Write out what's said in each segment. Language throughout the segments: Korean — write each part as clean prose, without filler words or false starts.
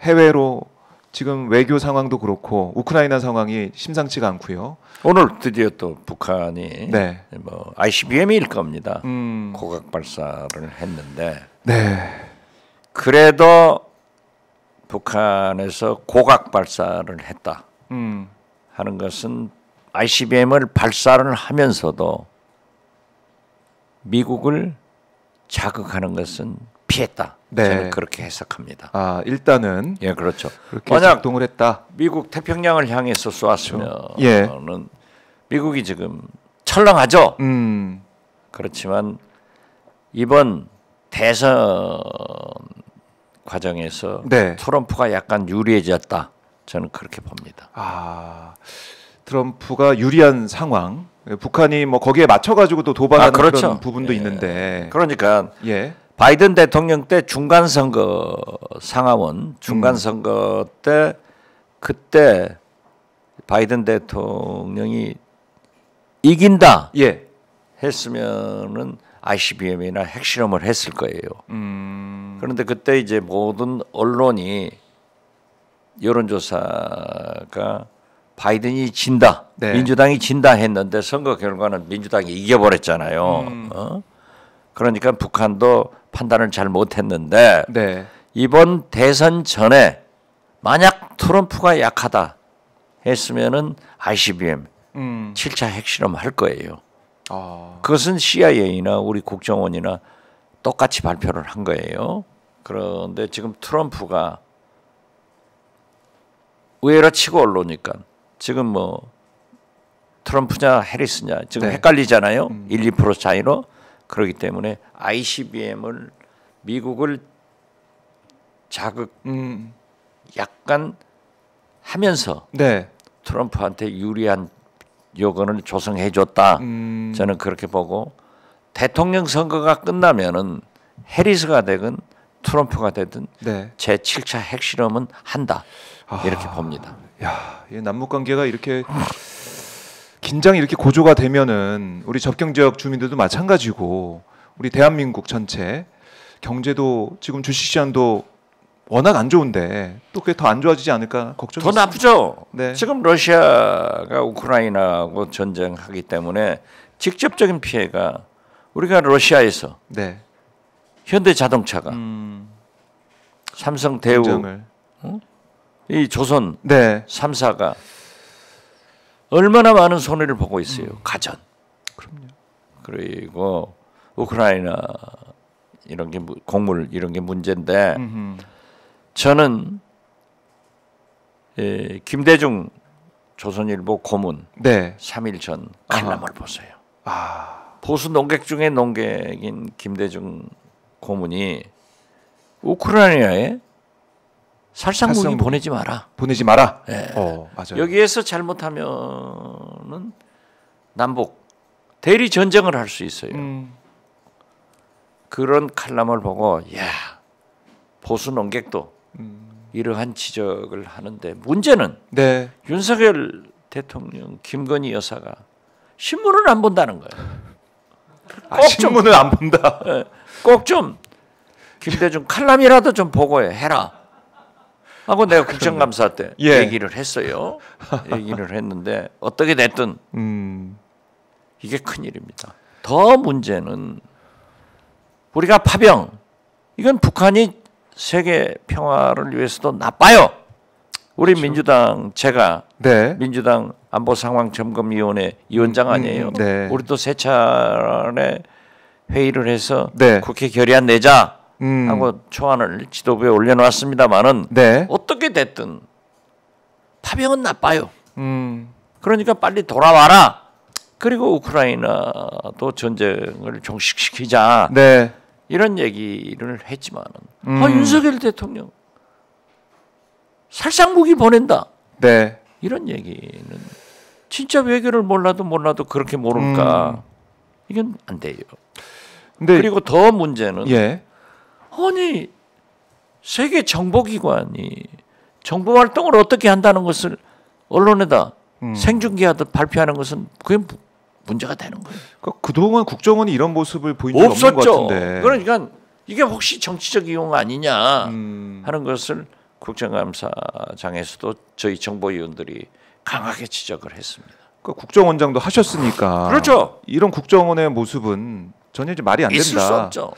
해외로 지금 외교 상황도 그렇고 우크라이나 상황이 심상치가 않고요. 오늘 드디어 또 북한이 네. 뭐 ICBM일 겁니다. 고각 발사를 했는데 네. 그래도 북한에서 고각 발사를 했다 하는 것은 ICBM을 발사를 하면서도 미국을 자극하는 것은 피했다. 네. 저는 그렇게 해석합니다. 아, 일단은 예, 그렇죠. 그렇게 만약 작동을 했다. 미국 태평양을 향해서 쏘았으면은 그렇죠. 예. 미국이 지금 철렁하죠. 그렇지만 이번 대선 과정에서 네. 트럼프가 약간 유리해졌다. 저는 그렇게 봅니다. 아, 트럼프가 유리한 상황. 북한이 뭐 거기에 맞춰가지고 또 도발하는 그렇죠. 그런 부분도 예. 있는데. 그러니까 예. 바이든 대통령 때 중간 선거 상하원 중간 선거 때 그때 바이든 대통령이 이긴다 예. 했으면은 ICBM이나 핵실험을 했을 거예요. 그런데 그때 이제 모든 언론이 여론조사가 바이든이 진다, 네. 민주당이 진다 했는데 선거 결과는 민주당이 이겨버렸잖아요. 그러니까 북한도 판단을 잘 못했는데 네. 이번 대선 전에 만약 트럼프가 약하다 했으면은 ICBM 7차 핵실험 할 거예요. 그것은 CIA나 우리 국정원이나 똑같이 발표를 한 거예요. 그런데 지금 트럼프가 의외로 치고 올라오니까 지금 뭐 트럼프냐 해리스냐 지금 네. 헷갈리잖아요. 1, 2% 차이로. 그렇기 때문에 ICBM을 미국을 자극 약간 하면서 네. 트럼프한테 유리한 여건을 조성해 줬다. 저는 그렇게 보고 대통령 선거가 끝나면은 해리스가 되든 트럼프가 되든 네. 제 7차 핵실험은 한다. 이렇게 봅니다. 야, 이 남북 관계가 이렇게 긴장이 이렇게 고조가 되면은 우리 접경 지역 주민들도 마찬가지고 우리 대한민국 전체 경제도 지금 주식시장도 워낙 안 좋은데 또 그게 더 안 좋아지지 않을까 걱정이 더 있습니다. 나쁘죠. 네. 지금 러시아가 우크라이나하고 전쟁하기 때문에 직접적인 피해가 우리가 러시아에서 네. 현대자동차가 삼성, 대우, 공장을. 이 조선 네. 3사가 얼마나 많은 손해를 보고 있어요. 가전. 그럼요. 그리고 우크라이나 이런 게 곡물 이런 게 문제인데 저는 김대중 조선일보 고문 네. 3일 전 칼럼을 보세요. 아. 보수 논객 중에 논객인 김대중 고문이 우크라이나에 살상무기 보내지 마라. 보내지 마라. 네. 맞아요. 여기에서 잘못하면은 남북 대리 전쟁을 할 수 있어요. 그런 칼럼을 보고 야 보수 논객도 이러한 지적을 하는데 문제는 네. 윤석열 대통령 김건희 여사가 신문을 안 본다는 거예요. 신문을 안 본다. 꼭 좀 김대중 칼럼이라도 좀 보고 해라. 하고 내가 국정감사 때 예. 얘기를 했어요. 얘기를 했는데 어떻게 됐든 이게 큰일입니다. 더 문제는 우리가 파병 이건 북한이 세계 평화를 위해서도 나빠요. 우리 그렇죠. 민주당 제가 네. 민주당 안보상황점검위원회 위원장 아니에요. 네. 우리도 세 차례 회의를 해서 네. 국회 결의안 내자 하고 초안을 지도부에 올려놨습니다만은 네. 어떻게 됐든 파병은 나빠요. 그러니까 빨리 돌아와라. 그리고 우크라이나도 전쟁을 종식시키자. 네. 이런 얘기를 했지만은 윤석열 대통령 살상무기 보낸다. 네. 이런 얘기는 진짜 외교를 몰라도 그렇게 모를까. 이건 안 돼요. 근데 그리고 더 문제는 예. 아니 세계 정보기관이 정보 활동을 어떻게 한다는 것을 언론에다 생중계하듯 발표하는 것은 그게 문제가 되는 거예요. 그동안 국정원이 이런 모습을 보인 적이 없는 것 없었죠. 같은데. 그러니까 이게 혹시 정치적 이용 아니냐 하는 것을 국정감사장에서도 저희 정보위원들이 강하게 지적을 했습니다. 그러니까 국정원장도 하셨으니까 그렇죠. 이런 국정원의 모습은 전혀 이제 말이 안 된다. 있을 수 없죠.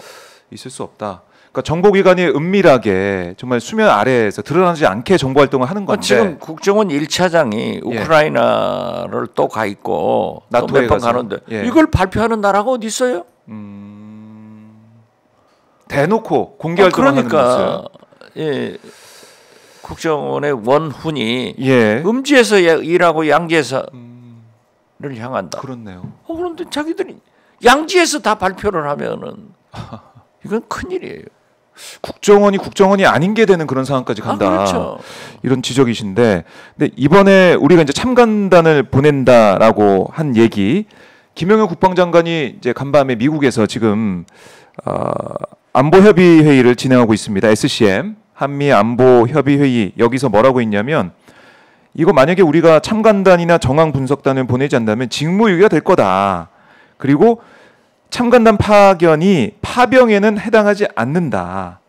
있을 수 없다. 그러니까 정보기관이 은밀하게 정말 수면 아래에서 드러나지 않게 정보 활동을 하는 건데 지금 국정원 1차장이 우크라이나를 또 가 있고 또 몇 번 가는데 이걸 발표하는 나라가 어디 있어요? 대놓고 공개 활동하는 그러니까 예, 국정원의 원훈이 음지에서 일하고 양지에서 를 향한다. 그렇네요. 그런데 자기들이 양지에서 다 발표를 하면은 이건 큰일이에요. 국정원이 아닌 게 되는 그런 상황까지 간다. 그렇죠. 이런 지적이신데, 근데 이번에 우리가 이제 참관단을 보낸다라고 한 얘기, 김영호 국방장관이 이제 간밤에 미국에서 지금 안보협의 회의를 진행하고 있습니다. SCM 한미 안보협의 회의 여기서 뭐라고 했냐면 이거 만약에 우리가 참관단이나 정황 분석단을 보내지 않는다면 직무유기가 될 거다. 그리고 참관단 파견이 파병에는 해당하지 않는다.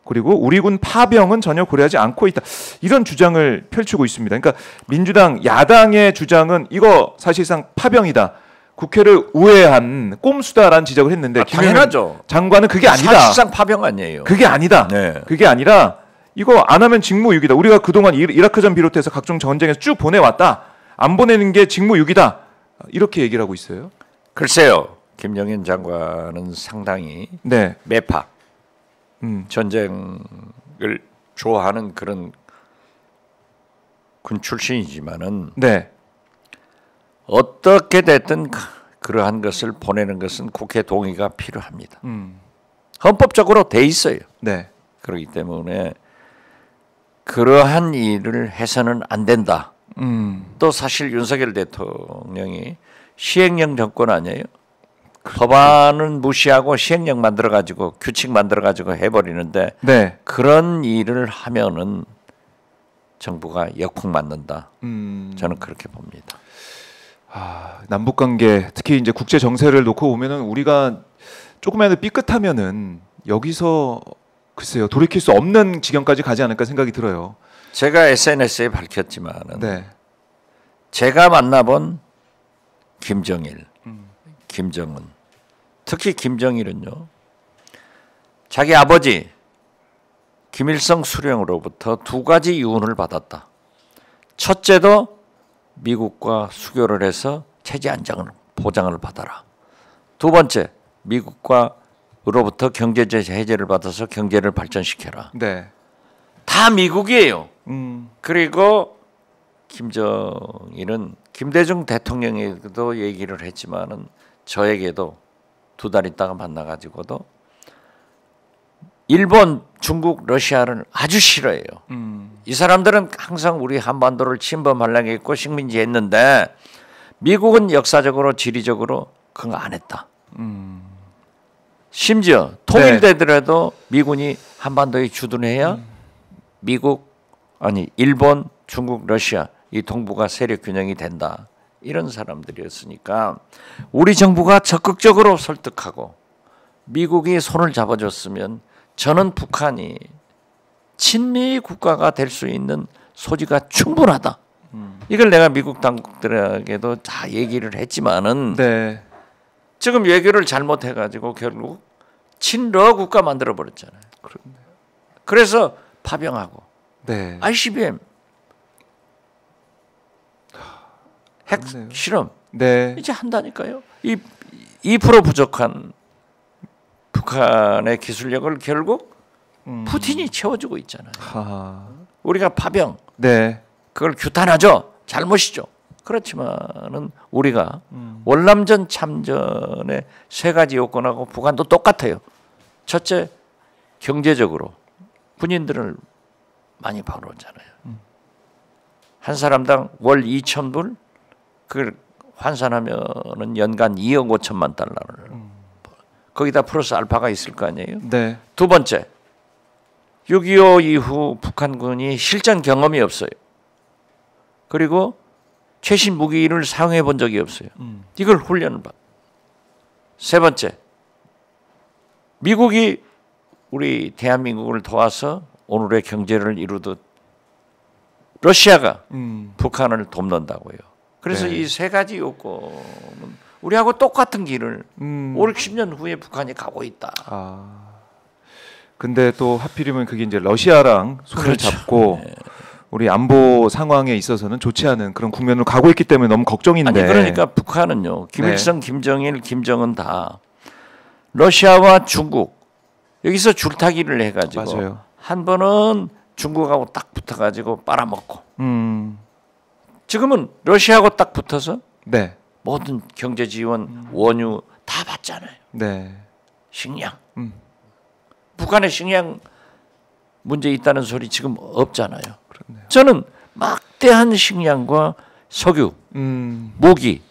그리고 우리 군 파병은 전혀 고려하지 않고 있다. 이런 주장을 펼치고 있습니다. 그러니까 민주당 야당의 주장은 이거 사실상 파병이다. 국회를 우회한 꼼수다라는 지적을 했는데 당연하죠. 장관은 그게 아니다. 사실상 파병 아니에요. 그게 아니다. 네. 그게 아니라 이거 안 하면 직무유기다. 우리가 그동안 이라크전 비롯해서 각종 전쟁에서 쭉 보내왔다. 안 보내는 게 직무유기다. 이렇게 얘기를 하고 있어요. 글쎄요. 김영현 장관은 상당히 매파 전쟁을 좋아하는 그런 군 출신이지만은 어떻게 됐든 그러한 것을 보내는 것은 국회 동의가 필요합니다. 헌법적으로 돼 있어요. 그렇기 때문에 그러한 일을 해서는 안 된다. 또 사실 윤석열 대통령이 시행령 정권 아니에요? 법안은 무시하고 시행령 만들어가지고 규칙 만들어가지고 해버리는데 그런 일을 하면은 정부가 역풍 맞는다. 저는 그렇게 봅니다. 남북 관계 특히 이제 국제 정세를 놓고 보면은 우리가 조금이라도 삐끗하면은 여기서 글쎄요 돌이킬 수 없는 지경까지 가지 않을까 생각이 들어요. 제가 SNS에 밝혔지만은 제가 만나본 김정일, 김정은, 특히 김정일은요 자기 아버지 김일성 수령으로부터 두 가지 유언을 받았다. 첫째도 미국과 수교를 해서 체제 안정을 보장을 받아라. 두 번째 미국과로부터 경제적 해제를 받아서 경제를 발전시켜라. 다 미국이에요. 그리고 김정일은 김대중 대통령에게도 얘기를 했지만은 저에게도 두 달 있다가 만나가지고도 일본, 중국, 러시아를 아주 싫어해요. 이 사람들은 항상 우리 한반도를 침범하려고 했고 식민지 했는데 미국은 역사적으로 지리적으로 그런 거 안 했다. 심지어 통일되더라도 미군이 한반도에 주둔해야 일본, 중국, 러시아 이 동북아 세력 균형이 된다. 이런 사람들이었으니까 우리 정부가 적극적으로 설득하고 미국이 손을 잡아줬으면 저는 북한이 친미 국가가 될 수 있는 소지가 충분하다. 이걸 내가 미국 당국들에게도 다 얘기를 했지만은 지금 외교를 잘못해가지고 결국 친러 국가 만들어 버렸잖아요. 그래서 파병하고 ICBM 핵 실험 이제 한다니까요. 이 2% 부족한 북한의 기술력을 결국 푸틴이 채워주고 있잖아요. 우리가 파병 그걸 규탄하죠. 잘못이죠. 그렇지만은 우리가 월남전 참전의 세 가지 요건하고 북한도 똑같아요. 첫째, 경제적으로 군인들을 많이 벌어오잖아요. 한 사람당 월 2,000불 그걸 환산하면은 연간 2억 5천만 달러를 거기다 플러스 알파가 있을 거 아니에요. 두 번째, 6.25 이후 북한군이 실전 경험이 없어요. 그리고 최신 무기를 사용해 본 적이 없어요. 이걸 훈련을 받. 세 번째, 미국이 우리 대한민국을 도와서 오늘의 경제를 이루듯 러시아가 북한을 돕는다고요. 그래서 네. 이 세 가지 요건은 우리하고 똑같은 길을 5, 60년 후에 북한이 가고 있다. 근데 또 하필이면 그게 이제 러시아랑 손을 그렇죠. 잡고 네. 우리 안보 상황에 있어서는 좋지 않은 그런 국면으로 가고 있기 때문에 너무 걱정인데. 아니 그러니까 북한은요. 김일성, 김정일, 김정은 다 러시아와 중국 여기서 줄타기를 해가지고 맞아요. 한 번은 중국하고 딱 붙어가지고 빨아먹고 지금은 러시아하고 딱 붙어서 네. 모든 경제 지원, 원유 다 받잖아요. 네. 식량. 북한의 식량 문제 있다는 소리 지금 없잖아요. 그렇네요. 저는 막대한 식량과 석유, 무기,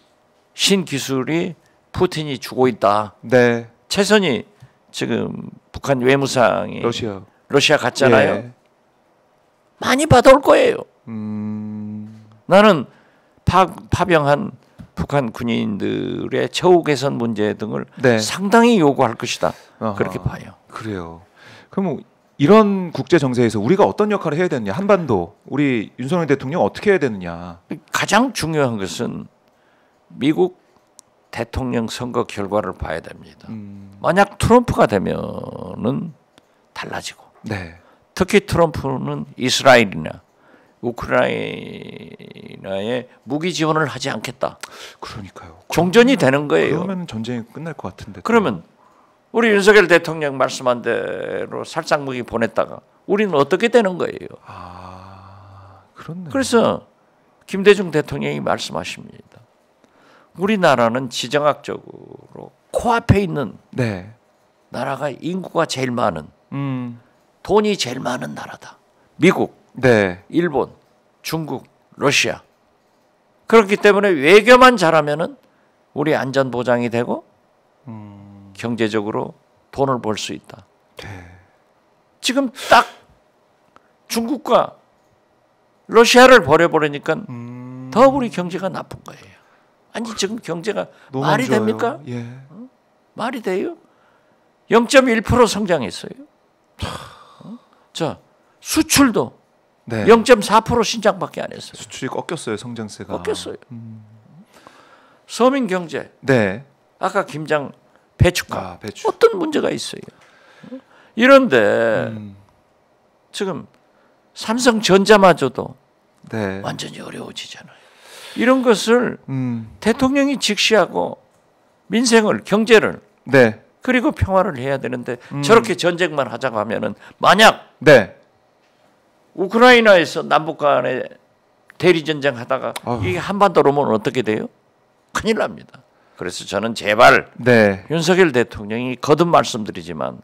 신기술이 푸틴이 주고 있다. 네. 최선희 지금 북한 외무상이 러시아 갔잖아요. 예. 많이 받아올 거예요. 나는 파병한 북한 군인들의 처우 개선 문제 등을 네. 상당히 요구할 것이다. 아하. 그렇게 봐요. 그래요. 그럼 이런 국제 정세에서 우리가 어떤 역할을 해야 되느냐? 한반도 우리 윤석열 대통령 어떻게 해야 되느냐? 가장 중요한 것은 미국 대통령 선거 결과를 봐야 됩니다. 만약 트럼프가 되면은 달라지고 네. 특히 트럼프는 이스라엘이나 우크라이나에 무기 지원을 하지 않겠다. 그러니까요. 종전이 되는 거예요. 그러면 전쟁이 끝날 것 같은데. 그러면 우리 윤석열 대통령 말씀한 대로 살상 무기 보냈다가 우리는 어떻게 되는 거예요? 그렇네. 그래서 김대중 대통령이 말씀하십니다. 우리나라는 지정학적으로 코앞에 있는 네. 나라가 인구가 제일 많은 돈이 제일 많은 나라다. 미국, 네. 일본, 중국, 러시아. 그렇기 때문에 외교만 잘하면은 우리 안전 보장이 되고 경제적으로 돈을 벌 수 있다. 네. 지금 딱 중국과 러시아를 버려버리니까 더 우리 경제가 나쁜 거예요. 아니 지금 경제가 말이 좋아요. 됩니까? 예. 말이 돼요? 0.1% 성장했어요. 자 수출도 네. 0.4% 신장밖에 안 했어요. 수출이 꺾였어요. 성장세가. 꺾였어요. 서민 경제 네. 아까 김장 배추가 배추. 어떤 문제가 있어요. 이런데 지금 삼성전자마저도 네. 완전히 어려워지잖아요. 이런 것을 대통령이 직시하고 민생을 경제를 네. 그리고 평화를 해야 되는데 저렇게 전쟁만 하자고 하면은 만약 네. 우크라이나에서 남북 간에 대리 전쟁 하다가 이게 한반도로 오면 어떻게 돼요? 큰일 납니다. 그래서 저는 제발 네. 윤석열 대통령이 거듭 말씀드리지만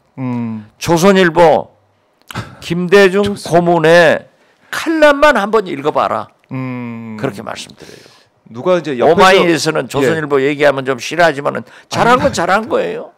조선일보 김대중 고문의 칼럼만 한번 읽어봐라. 그렇게 말씀드려요. 누가 이제 옆에서 오마이뉴스는 조선일보 얘기하면 좀 싫어하지만은 잘한 건 잘한 거예요.